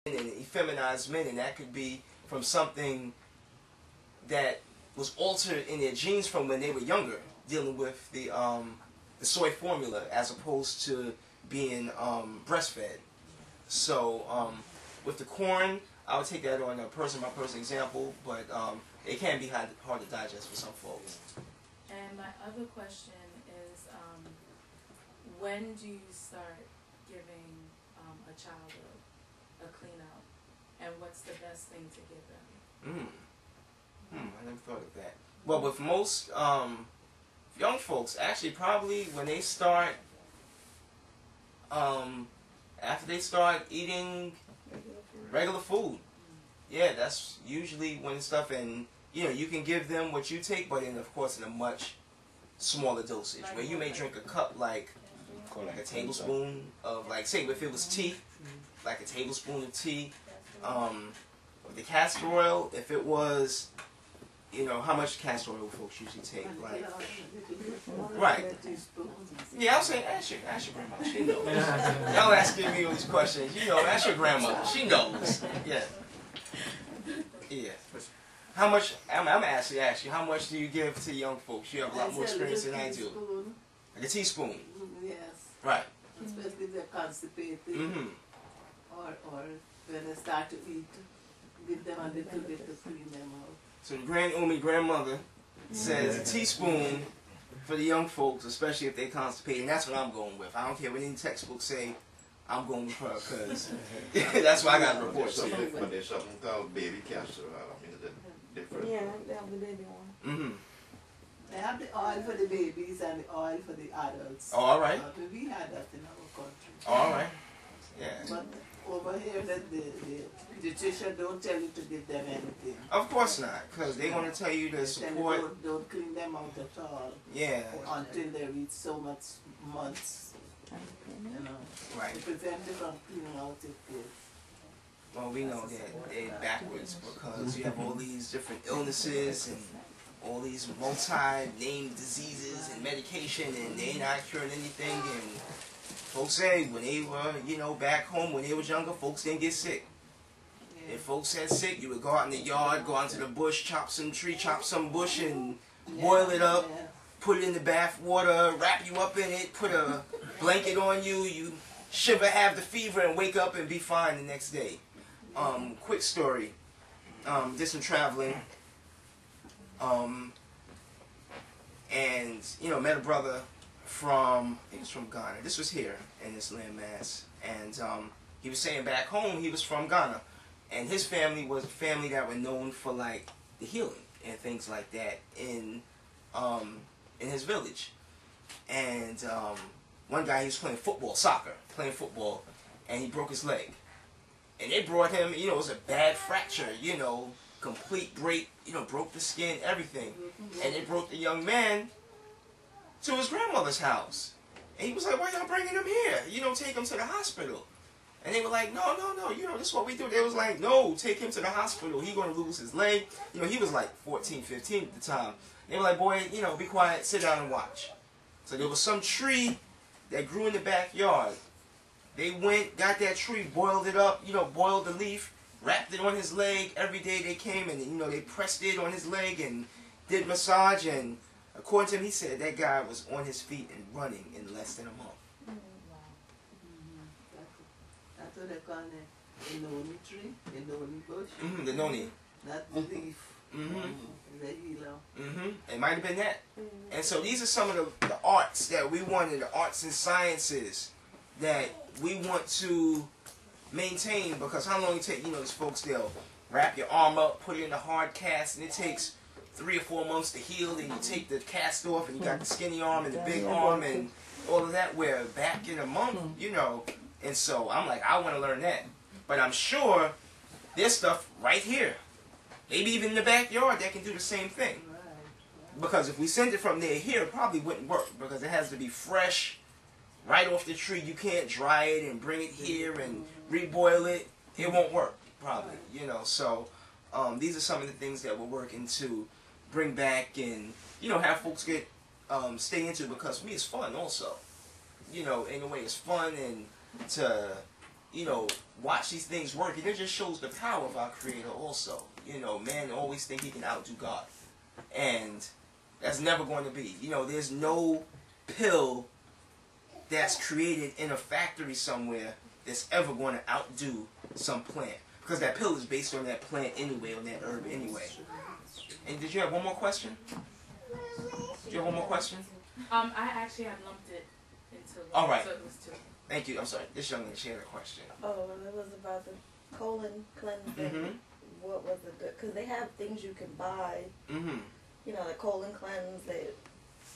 and effeminized men, and that could be from something that was altered in their genes from when they were younger, dealing with the soy formula as opposed to being breastfed. So with the corn, I would take that on a person-by-person example, but it can be hard to digest for some folks. And my other question is, when do you start giving a child a clean out, and what's the best thing to give them? I never thought of that. Well, with most young folks, actually, probably when they start, after they start eating regular food, yeah, that's usually when stuff, and you know, you can give them what you take, but in, of course, in a much smaller dosage, where you may drink a cup like a tablespoon of, like, say if it was tea, like a tablespoon of tea. With the castor oil, if it was, you know, how much castor oil folks usually take, like, right. Yeah, I'll say, ask your grandma, she knows. Y'all asking me all these questions, you know, ask your grandma, she knows. Yeah. Yeah. How much, I'm actually asking you, how much do you give to young folks? You have a lot more experience than I do. Like a teaspoon? Yes. Right. Especially if they're constipated. Or when they start to eat, give them a little bit to clean them out. So the grandmother says a teaspoon for the young folks, especially if they're constipated, and that's what I'm going with. I don't care what any textbooks say, I'm going with her, because that's what I got to report to. But there's something called baby castor oil. I mean, is it different? Yeah, they have the baby one. They have the oil for the babies and the oil for the adults. Oh, all right. We had that in our country. All right. Yeah. But over here, the pediatrician don't tell you to give them anything. Of course not, because they want to tell you to support. Don't clean them out at all. Yeah. Until they reach so much months. You know. Right. To prevent them from cleaning out your kids. Well, we know that they're backwards because you have all these different illnesses and all these multi-named diseases and medication, and they're not curing anything. And folks say when they were, you know, back home when they was younger, folks didn't get sick. If folks had sick, you would go out in the yard, go out to the bush, chop some tree, chop some bush, and boil it up, put it in the bath water, wrap you up in it, put a blanket on you, you shiver, have the fever, and wake up and be fine the next day. Quick story. Did some traveling. And, you know, met a brother from, I think he was from Ghana. This was here in this landmass. And he was saying back home he was from Ghana. And his family was a family that were known for, like, the healing and things like that in his village. And one guy, he was playing football, and he broke his leg. And they brought him, you know, it was a bad fracture, you know, complete break, you know, broke the skin, everything. And they brought the young man to his grandmother's house. And he was like, why y'all bringing him here? You know, take him to the hospital. And they were like, no, you know, this is what we do. They was like, no, take him to the hospital. He gonna lose his leg. You know, he was like 14, 15 at the time. They were like, boy, you know, be quiet, sit down and watch. So there was some tree that grew in the backyard. They went, got that tree, boiled it up, you know, boiled the leaf, wrapped it on his leg. Every day they came and, you know, they pressed it on his leg and did massage. And according to him, he said that guy was on his feet and running in less than a month. That's what they call it. The noni tree, the noni bush. The noni. That leaf. The healer. It might have been that. And so these are some of the arts that we wanted, the arts and sciences that we want to maintain, because how long it take, you know, these folks, they'll wrap your arm up, put it in a hard cast, and it takes 3 or 4 months to heal, and you take the cast off, and you got the skinny arm and the big arm and all of that, where back in a month, you know. And so I'm like, I want to learn that. But I'm sure there's stuff right here, maybe even in the backyard, that can do the same thing. Because if we send it from there here, it probably wouldn't work, because it has to be fresh, right off the tree. You can't dry it and bring it here and reboil it. It won't work, probably, you know. So these are some of the things that we're working to bring back and, you know, have folks get stay into, because for me it's fun also. You know, in a way it's fun, and to you know, watch these things work, and it just shows the power of our Creator also. You know, man always think he can outdo God. And that's never going to be. You know, there's no pill that's created in a factory somewhere that's ever going to outdo some plant. Because that pill is based on that plant anyway, on that herb anyway. And did you have one more question? Did you have one more question? I actually had lumped it into one, All right. so it was 2. Thank you. I'm sorry. This young lady, she had a question. Oh, well, it was about the colon cleansing. Mm-hmm. What was it? Because they have things you can buy. Mm-hmm. You know, the colon cleanse.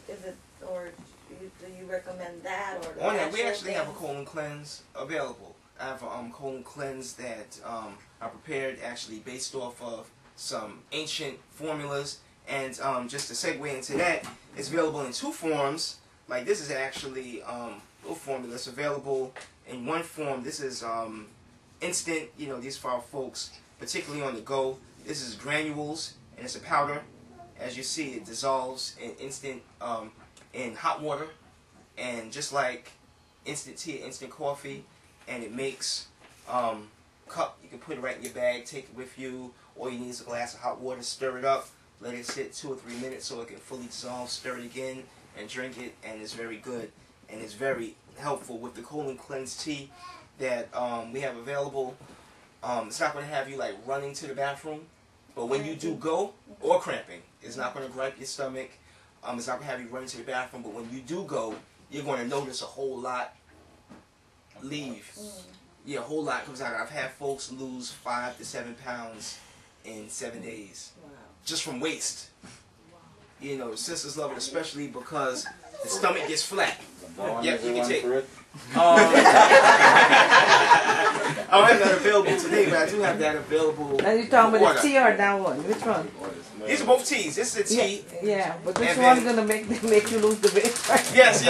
Is it, or do you recommend that, or? On that, we actually have a colon cleanse available. I have a colon cleanse that I prepared actually based off of some ancient formulas. And just to segue into that, it's available in 2 forms. Like this is actually a formula that's available in 1 form. This is instant, you know, these for our folks, particularly on the go. This is granules, and it's a powder. As you see, it dissolves in instant in hot water, and just like instant tea, instant coffee, and it makes cup. You can put it right in your bag, take it with you. All you need is a glass of hot water, stir it up, let it sit 2 or 3 minutes so it can fully dissolve, stir it again, and drink it, and it's very good. And it's very helpful with the colon cleanse tea that we have available. It's not going to have you like running to the bathroom, but when you do go, or cramping, it's not going to gripe your stomach. It's not going to have you running to the bathroom, but when you do go, you're going to notice a whole lot leave. Yeah, a whole lot comes out. I've had folks lose 5 to 7 pounds in 7 days. Wow. Just from waste. You know, sisters love it especially because the stomach gets flat. Yep, you can take it. I don't have that available today, but I do have that available. Now you talking about the tea or that one? Which one? These are both teas. This is a tea. Yeah, but which And one's then- gonna make you lose the weight? Yes.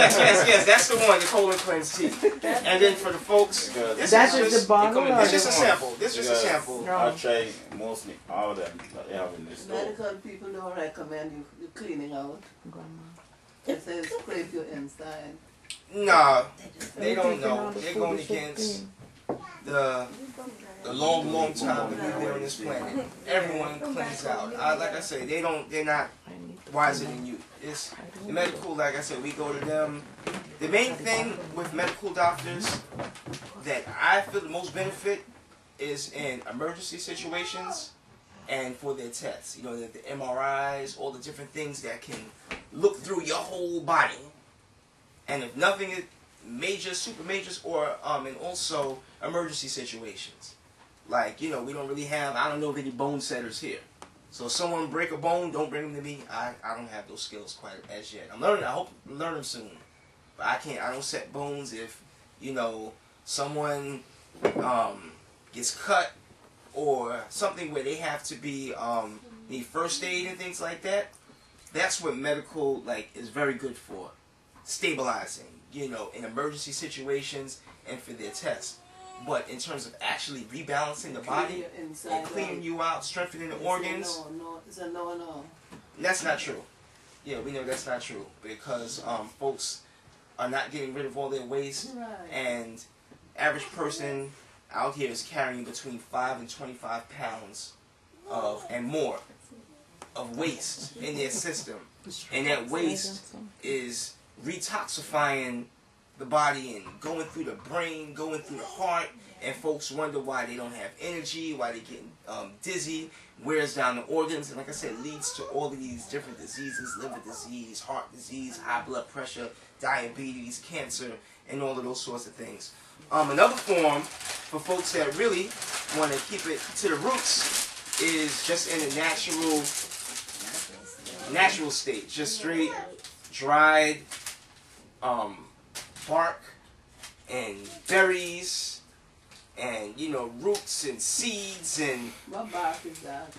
That's the one, the colon cleanse tea. And then for the folks, this That's is just just the bottle or it's just a the- sample. This is just a sample. No. I try mostly all of them that they have in the store. Medical people don't recommend you cleaning out. It says scrape your inside. Nah, they don't know. They're going against the long time that we've been on this planet. Everyone cleans out. Like I say, they're not wiser than you. It's the medical, like I said, we go to them. The main thing with medical doctors that I feel the most benefit is in emergency situations and for their tests. You know, the MRIs, all the different things that can look through your whole body. And if nothing is major, super majors, or and also emergency situations. Like, you know, we don't really have, I don't know of any bone setters here. So if someone break a bone, don't bring them to me. I don't have those skills quite as yet. I'm learning, I hope to learn them soon. But I don't set bones. If, you know, someone gets cut or something where they have to be, need first aid and things like that, that's what medical, like, is very good for. Stabilizing, you know, in emergency situations and for their tests. But in terms of actually rebalancing the body and cleaning you out, strengthening the organs, It's a no. that's not true. Yeah, we know that's not true because folks are not getting rid of all their waste, Right. and average person out here is carrying between 5 and 25 pounds of and more of waste in their system, and that waste is retoxifying the body and going through the brain, going through the heart, and folks wonder why they don't have energy, why they're getting dizzy, wears down the organs, and like I said, leads to all of these different diseases, liver disease, heart disease, high blood pressure, diabetes, cancer, and all of those sorts of things. Another form for folks that really want to keep it to the roots is just in a natural state, just straight dried bark and berries and, you know, roots and seeds. And What bark is that?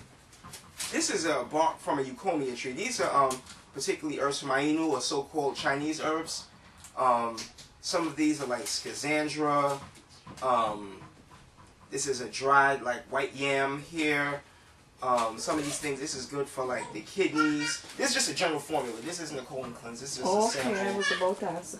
this is a bark from a euconia tree. These are particularly herbs from Ainu, or so-called Chinese herbs. Some of these are like schizandra. This is a dried like white yam here. Some of these things, this is good for like the kidneys. This is just a general formula. This isn't a colon cleanse. This is just a Okay, I sample. was about to ask.